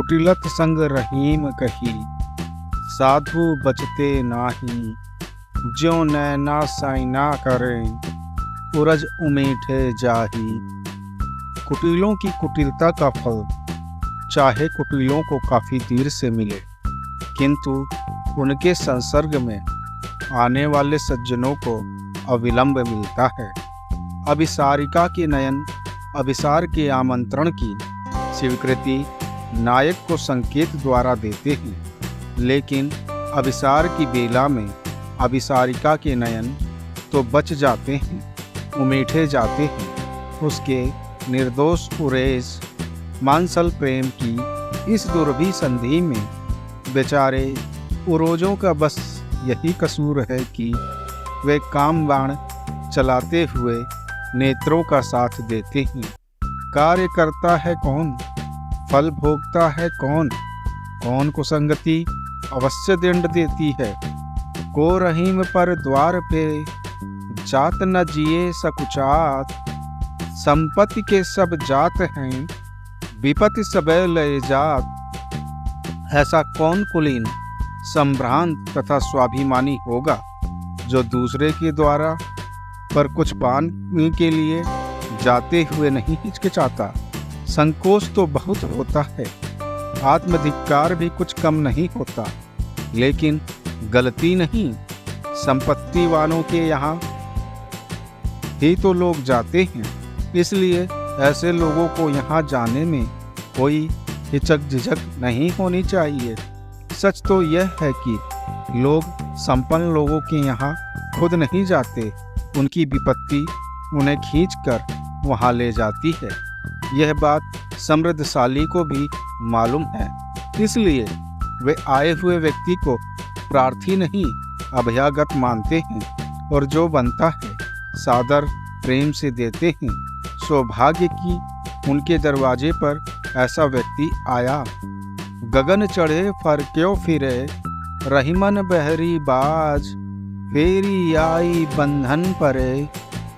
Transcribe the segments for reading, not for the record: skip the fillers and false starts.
कुटिलत संग रहीम कही, साधु बचते नाही। ज्यों नैना साइना करें, उरज उमेठे जाही। कुटिलों की कुटिलता का फल चाहे कुटिलों को काफ़ी देर से मिले, किंतु उनके संसर्ग में आने वाले सज्जनों को अविलंब मिलता है। अभिसारिका के नयन अभिसार के आमंत्रण की स्वीकृति नायक को संकेत द्वारा देते हैं, लेकिन अभिसार की बेला में अभिसारिका के नयन तो बच जाते हैं, उमेठे जाते हैं। उसके निर्दोष उरेस मानसल प्रेम की इस दुर्भी संधि में बेचारे उरोजों का बस यही कसूर है कि वे काम बाण चलाते हुए नेत्रों का साथ देते हैं। कार्य करता है कौन, फल भोगता है कौन, कौन को संगति अवश्य दंड देती है। को रहीम पर द्वार पे जात न जिए सकुचात। संपत्ति के सब जात हैं, विपत्ति सबे लय जात। ऐसा कौन कुलीन संभ्रांत तथा स्वाभिमानी होगा जो दूसरे के द्वारा पर कुछ पाने के लिए जाते हुए नहीं हिचकिचाता। संकोच तो बहुत होता है, आत्मधिक्कार भी कुछ कम नहीं होता, लेकिन गलती नहीं, संपत्ति वालों के यहाँ ही तो लोग जाते हैं। इसलिए ऐसे लोगों को यहाँ जाने में कोई हिचक झिझक नहीं होनी चाहिए। सच तो यह है कि लोग संपन्न लोगों के यहाँ खुद नहीं जाते, उनकी विपत्ति उन्हें खींचकर वहाँ ले जाती है। यह बात समृद्धशाली को भी मालूम है, इसलिए वे आए हुए व्यक्ति को प्रार्थी नहीं अभयागत मानते हैं, और जो बनता है सादर प्रेम से देते हैं। सौभाग्य की उनके दरवाजे पर ऐसा व्यक्ति आया। गगन चढ़े फरक्यों फिरे, रहीमन बहरी बाज। फेरी आई बंधन परे,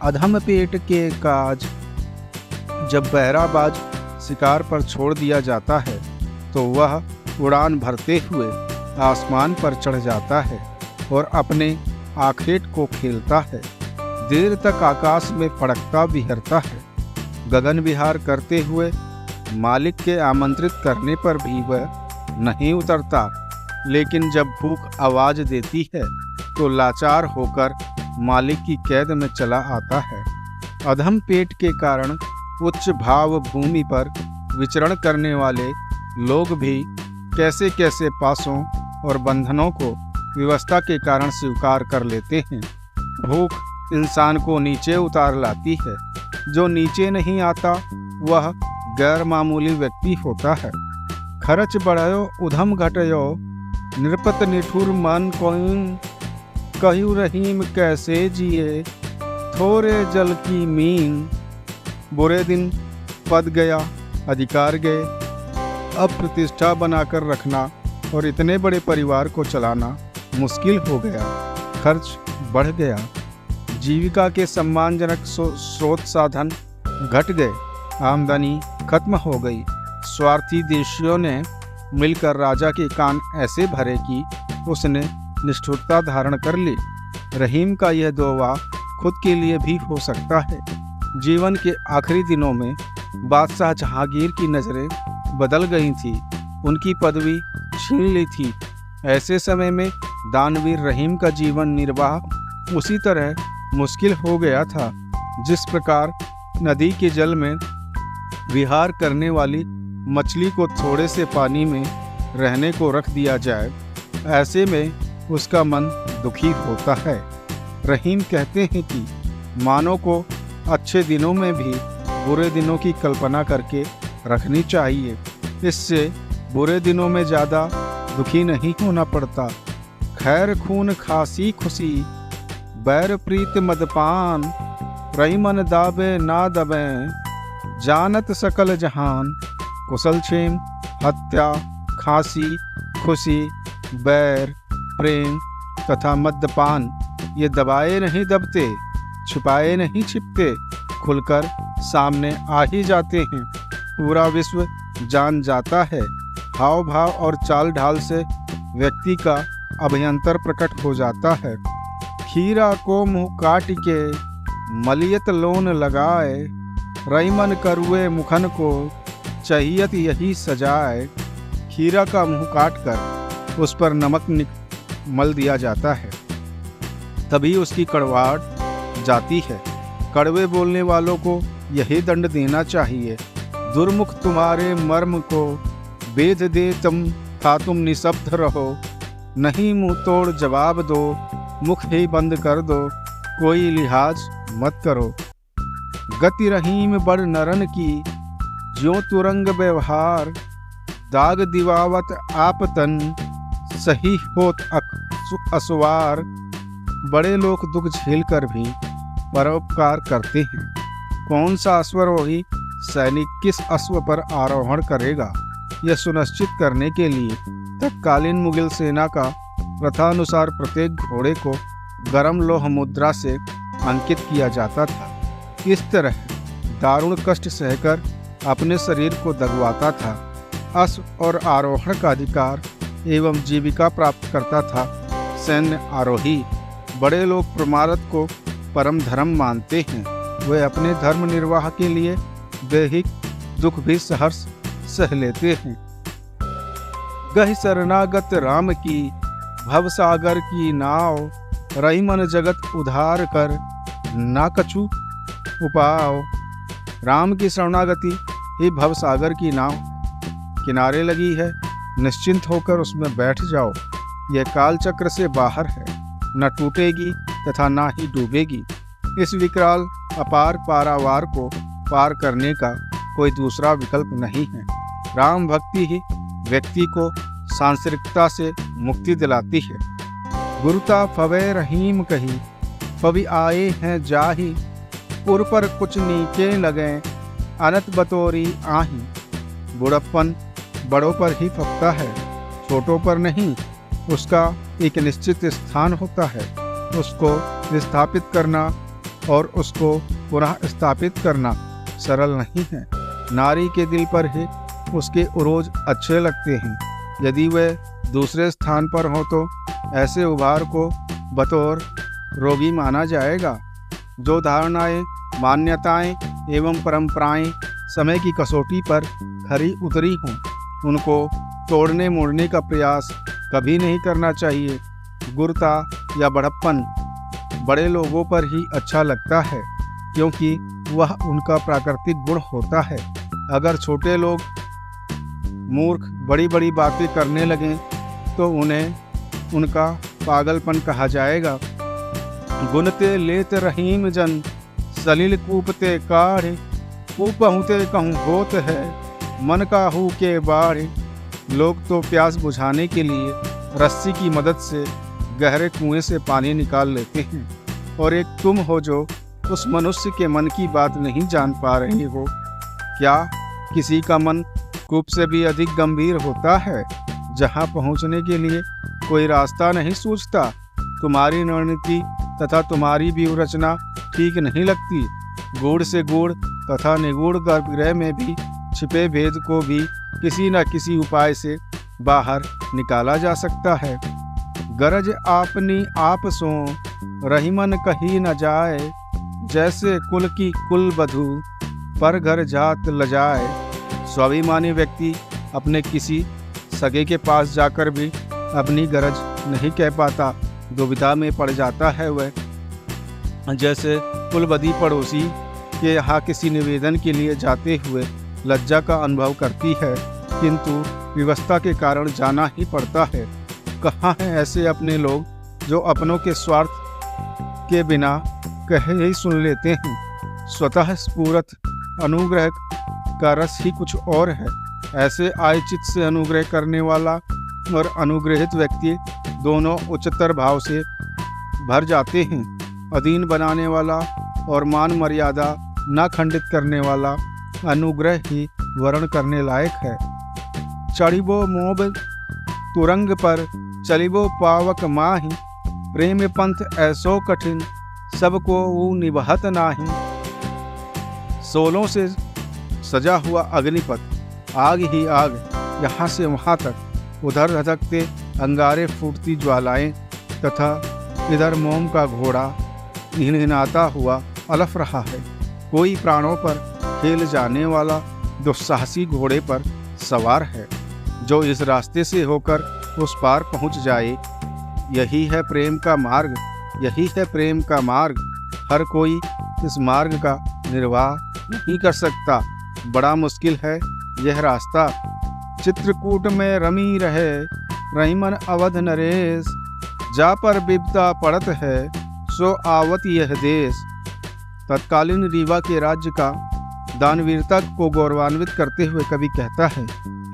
अधम पेट के काज। जब बहराबाज शिकार पर छोड़ दिया जाता है तो वह उड़ान भरते हुए आसमान पर चढ़ जाता है और अपने आखेट को खेलता है। देर तक आकाश में फड़कता बिहरता है। गगन विहार करते हुए मालिक के आमंत्रित करने पर भी वह नहीं उतरता, लेकिन जब भूख आवाज देती है तो लाचार होकर मालिक की कैद में चला आता है। अधम पेट के कारण उच्च भाव भूमि पर विचरण करने वाले लोग भी कैसे कैसे पासों और बंधनों को व्यवस्था के कारण स्वीकार कर लेते हैं। भूख इंसान को नीचे उतार लाती है। जो नीचे नहीं आता वह गैर मामूली व्यक्ति होता है। खर्च बढ़यो उधम घटयो, निरपत निठुर मन कोइन। कहू रहीम कैसे जिए, थोड़े जल की मीन। बुरे दिन पद गया, अधिकार गए। अब प्रतिष्ठा बनाकर रखना और इतने बड़े परिवार को चलाना मुश्किल हो गया। खर्च बढ़ गया, जीविका के सम्मानजनक स्रोत साधन घट गए, आमदनी खत्म हो गई। स्वार्थी देशियों ने मिलकर राजा के कान ऐसे भरे कि उसने निष्ठुरता धारण कर ली। रहीम का यह दोवा खुद के लिए भी हो सकता है। जीवन के आखिरी दिनों में बादशाह जहांगीर की नज़रें बदल गई थी, उनकी पदवी छीन ली थी। ऐसे समय में दानवीर रहीम का जीवन निर्वाह उसी तरह मुश्किल हो गया था जिस प्रकार नदी के जल में विहार करने वाली मछली को थोड़े से पानी में रहने को रख दिया जाए। ऐसे में उसका मन दुखी होता है। रहीम कहते हैं कि मानव को अच्छे दिनों में भी बुरे दिनों की कल्पना करके रखनी चाहिए। इससे बुरे दिनों में ज़्यादा दुखी नहीं होना पड़ता। खैर खून खासी खुशी, बैर प्रीत मदपान। रहीमन दाबे ना दबे, जानत सकल जहान। कुशल क्षेम, हत्या, खांसी, खुशी, बैर, प्रेम तथा मद्यपान ये दबाए नहीं दबते, छुपाए नहीं छिपते, खुलकर सामने आ ही जाते हैं। पूरा विश्व जान जाता है, हाव भाव और चाल ढाल से व्यक्ति का अभ्यंतर प्रकट हो जाता है। खीरा को मुँह काट के मलियत लोन लगाए, रईमन करुए मुखन को चाहियत यही सजाए। खीरा का मुँह काट कर उस पर नमक मल दिया जाता है, तभी उसकी कड़वाहट जाती है। कड़वे बोलने वालों को यही दंड देना चाहिए। दुर्मुख तुम्हारे मर्म को वेद दे तुम निशब्द रहो। नहीं मुंह तोड़ जवाब दो, मुख ही बंद कर दो, कोई लिहाज मत करो। गति रहीम बड़ नरन की, ज्यों तुरंग व्यवहार। दाग दिवावत आप तन, सही होत असवार। बड़े लोग दुख झेल कर भी परोपकार करते हैं। कौन सा अश्वरोही सैनिक किस अश्व पर आरोहण करेगा, यह सुनिश्चित करने के लिए तत्कालीन मुगल सेना का प्रथानुसार प्रत्येक घोड़े को गर्म लोह मुद्रा से अंकित किया जाता था। इस तरह दारुण कष्ट सहकर अपने शरीर को दगवाता था। अश्व और आरोहण का अधिकार एवं जीविका प्राप्त करता था सैन्य आरोही। बड़े लोग प्रमारत को परम धर्म मानते हैं। वे अपने धर्म निर्वाह के लिए दैहिक दुख भी सहर्ष सह लेते हैं। गहि शरणागत राम की, भवसागर की नाव। रही मन जगत उधार कर, ना कछु उपाव। राम की शरणागति ही भवसागर की नाव किनारे लगी है, निश्चिंत होकर उसमें बैठ जाओ। यह काल चक्र से बाहर है, न टूटेगी तथा ना ही डूबेगी। इस विकराल अपार पारावार को पार करने का कोई दूसरा विकल्प नहीं है। राम भक्ति ही व्यक्ति को सांसारिकता से मुक्ति दिलाती है। गुरुता फवे रहीम कही, पवि आए हैं जाही। पुर पर कुछ नीचे लगे, अनत बतोरी आही। बुढ़प्पन बड़ों पर ही फपता है, छोटों पर नहीं। उसका एक निश्चित स्थान होता है। उसको विस्थापित करना और उसको पुनः स्थापित करना सरल नहीं है। नारी के दिल पर ही उसके उरोज अच्छे लगते हैं। यदि वह दूसरे स्थान पर हो तो ऐसे उभार को बतौर रोगी माना जाएगा। जो धारणाएं, मान्यताएं एवं परंपराएं समय की कसौटी पर खरी उतरी हों, उनको तोड़ने मोड़ने का प्रयास कभी नहीं करना चाहिए। गुरुता या बड़प्पन बड़े लोगों पर ही अच्छा लगता है, क्योंकि वह उनका प्राकृतिक गुण होता है। अगर छोटे लोग मूर्ख बड़ी बड़ी बातें करने लगें तो उन्हें उनका पागलपन कहा जाएगा। गुनते लेत रहीम जन, सलिल कूपते काढ़े। पहुँते कहूँ होत है, मन का हु के बाढ़े। लोग तो प्यास बुझाने के लिए रस्सी की मदद से गहरे कुएं से पानी निकाल लेते हैं, और एक तुम हो जो उस मनुष्य के मन की बात नहीं जान पा रहे हो। क्या किसी का मन कूप से भी अधिक गंभीर होता है, जहां पहुंचने के लिए कोई रास्ता नहीं सूझता? तुम्हारी रणनीति तथा तुम्हारी व्यूहरचना ठीक नहीं लगती। गूढ़ से गूढ़ तथा निगूढ़ गर्भगृह में भी छिपे भेद को भी किसी न किसी उपाय से बाहर निकाला जा सकता है। गरज आपनी आप सो, रहीमन कही न जाए। जैसे कुल की कुल बधू, पर घर जात लजाए। स्वाभिमानी व्यक्ति अपने किसी सगे के पास जाकर भी अपनी गरज नहीं कह पाता, दुविधा में पड़ जाता है वह। जैसे कुलबधी पड़ोसी के यहाँ किसी निवेदन के लिए जाते हुए लज्जा का अनुभव करती है, किंतु व्यवस्था के कारण जाना ही पड़ता है। कहाँ हैं ऐसे अपने लोग जो अपनों के स्वार्थ के बिना कहे ही सुन लेते हैं? स्वतः स्फूर्त अनुग्रह का रस ही कुछ और है। ऐसे आयचित से अनुग्रह करने वाला और अनुग्रहित व्यक्ति दोनों उच्चतर भाव से भर जाते हैं। अधीन बनाने वाला और मान मर्यादा न खंडित करने वाला अनुग्रह ही वर्ण करने लायक है। चढ़िबो मोब तुरंग पर, चलिबो पावक माही। प्रेम पंथ ऐसो कठिन, सबको वो निभहत नाही। सोलों से सजा हुआ अग्निपथ, आग ही आग, यहाँ से वहाँ तक, उधर धधकते अंगारे, फूटती ज्वालाएं, तथा इधर मोम का घोड़ा हिनहिनाता हुआ अलफ रहा है। कोई प्राणों पर खेल जाने वाला दुस्साहसी घोड़े पर सवार है, जो इस रास्ते से होकर उस पार पहुँच जाए। यही है प्रेम का मार्ग, यही है प्रेम का मार्ग। हर कोई इस मार्ग का निर्वाह नहीं कर सकता। बड़ा मुश्किल है यह रास्ता। चित्रकूट में रमी रहे रहीमन अवध नरेश, जा पर विपदा पड़त है सो आवत यह देश। तत्कालीन रीवा के राज्य का दानवीरता को गौरवान्वित करते हुए कवि कहता है,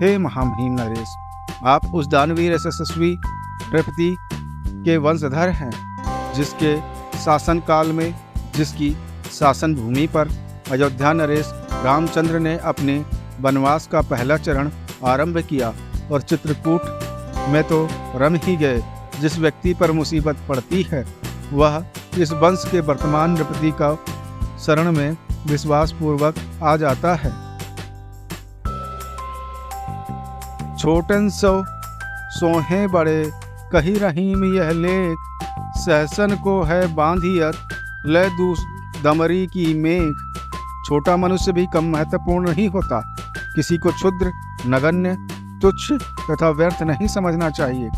हे महामहिम नरेश, आप उस दानवीर यशस्वी नृपति के वंशधर हैं, जिसके शासन काल में, जिसकी शासन भूमि पर अयोध्या नरेश रामचंद्र ने अपने वनवास का पहला चरण आरंभ किया, और चित्रकूट में तो रम ही गए। जिस व्यक्ति पर मुसीबत पड़ती है वह इस वंश के वर्तमान नृपति का शरण में विश्वास पूर्वक आ जाता है। छोटन सो सोहे बड़े कही रहीम यह लेख, सहसन को है बांधियत ले दूस दमरी की मेघ। छोटा मनुष्य भी कम महत्वपूर्ण नहीं होता। किसी को क्षुद्र, नगण्य, तुच्छ तथा व्यर्थ नहीं समझना चाहिए।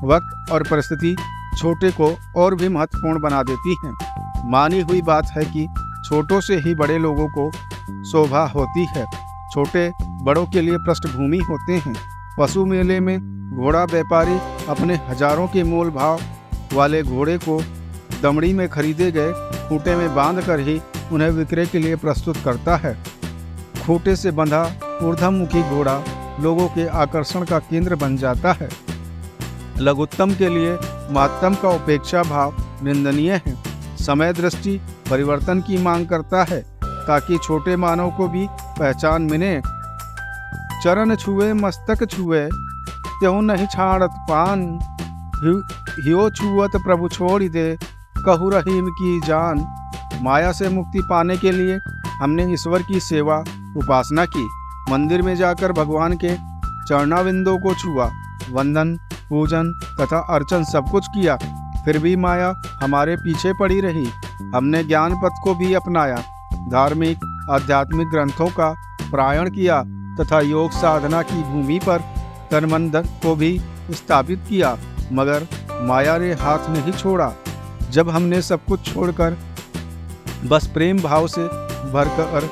वक्त और परिस्थिति छोटे को और भी महत्वपूर्ण बना देती हैं। मानी हुई बात है कि छोटों से ही बड़े लोगों को शोभा होती है। छोटे बड़ों के लिए पृष्ठभूमि होते हैं। पशु मेले में घोड़ा व्यापारी अपने हजारों के मोल भाव वाले घोड़े को दमड़ी में खरीदे गए खूंटे में बांधकर ही उन्हें विक्रय के लिए प्रस्तुत करता है। खूंटे से बंधा ऊर्ध्वमुखी घोड़ा लोगों के आकर्षण का केंद्र बन जाता है। लघुत्तम के लिए महत्तम का उपेक्षा भाव निंदनीय है। समय दृष्टि परिवर्तन की मांग करता है, ताकि छोटे मानव को भी पहचान मिले। चरण छुए मस्तक छुए त्यों नहीं छाड़त पान, हियो छुअत प्रभु छोड़ दे कहु रहीम की जान। माया से मुक्ति पाने के लिए हमने ईश्वर की सेवा उपासना की। मंदिर में जाकर भगवान के चरणाविंदों को छुआ, वंदन, पूजन तथा अर्चन सब कुछ किया, फिर भी माया हमारे पीछे पड़ी रही। हमने ज्ञान पथ को भी अपनाया, धार्मिक आध्यात्मिक ग्रंथों का पारायण किया तथा योग साधना की भूमि पर तन मन को भी स्थापित किया, मगर माया ने हाथ नहीं छोड़ा। जब हमने सब कुछ छोड़कर बस प्रेम भाव से भरकर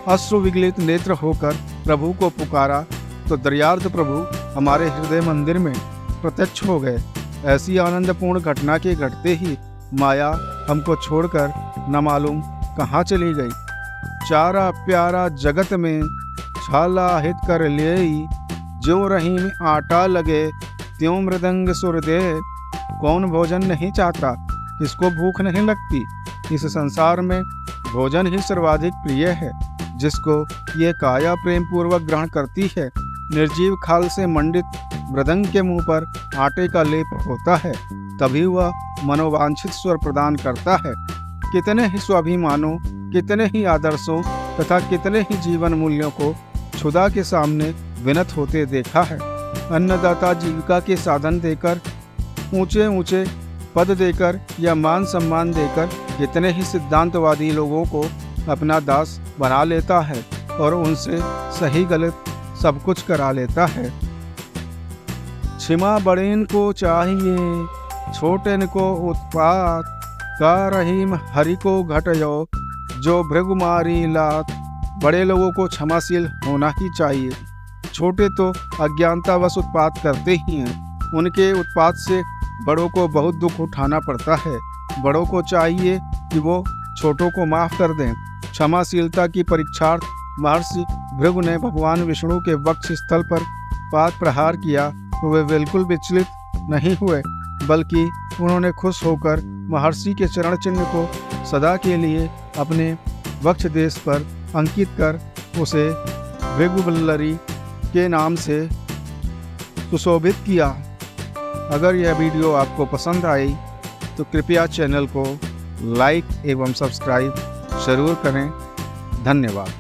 अश्रु विगलित नेत्र होकर प्रभु को पुकारा, तो दयार्द प्रभु हमारे हृदय मंदिर में प्रत्यक्ष हो गए। ऐसी आनंदपूर्ण घटना के घटते ही माया हमको छोड़कर न मालूम कहाँ चली गई। चारा प्यारा जगत में छाला हित कर लेई, ज्यों रहीम आटा लगे त्यों मृदंग सुर दे। कौन भोजन नहीं चाहता, किसको भूख नहीं लगती। इस संसार में भोजन ही सर्वाधिक प्रिय है, जिसको ये काया प्रेम पूर्वक ग्रहण करती है। निर्जीव खाल से मंडित मृदंग के मुंह पर आटे का लेप होता है, तभी वह मनोवांछित स्वर प्रदान करता है। कितने ही स्वाभिमानों, कितने ही आदर्शों तथा कितने ही जीवन मूल्यों को क्षुधा के सामने विनत होते देखा है। अन्नदाता जीविका के साधन देकर, ऊंचे ऊंचे पद देकर या मान सम्मान देकर कितने ही सिद्धांतवादी लोगों को अपना दास बना लेता है और उनसे सही गलत सब कुछ करा लेता है। क्षमा बड़ेन को चाहिए, छोटेन को उत्पात, का रहीम हरि को घटयो जो भृगुमारी लात। बड़े लोगों को क्षमाशील होना ही चाहिए। छोटे तो अज्ञानतावश उत्पात करते ही हैं। उनके उत्पात से बड़ों को बहुत दुख उठाना पड़ता है। बड़ों को चाहिए कि वो छोटों को माफ़ कर दें। क्षमाशीलता की परीक्षार्थ महर्षि भृगु ने भगवान विष्णु के वक्ष स्थल पर पाद प्रहार किया तो वे बिल्कुल विचलित नहीं हुए, बल्कि उन्होंने खुश होकर महर्षि के चरण चिन्ह को सदा के लिए अपने वक्ष देश पर अंकित कर उसे भृगुवल्लरी के नाम से सुशोभित किया। अगर यह वीडियो आपको पसंद आई तो कृपया चैनल को लाइक एवं सब्सक्राइब जरूर करें। धन्यवाद।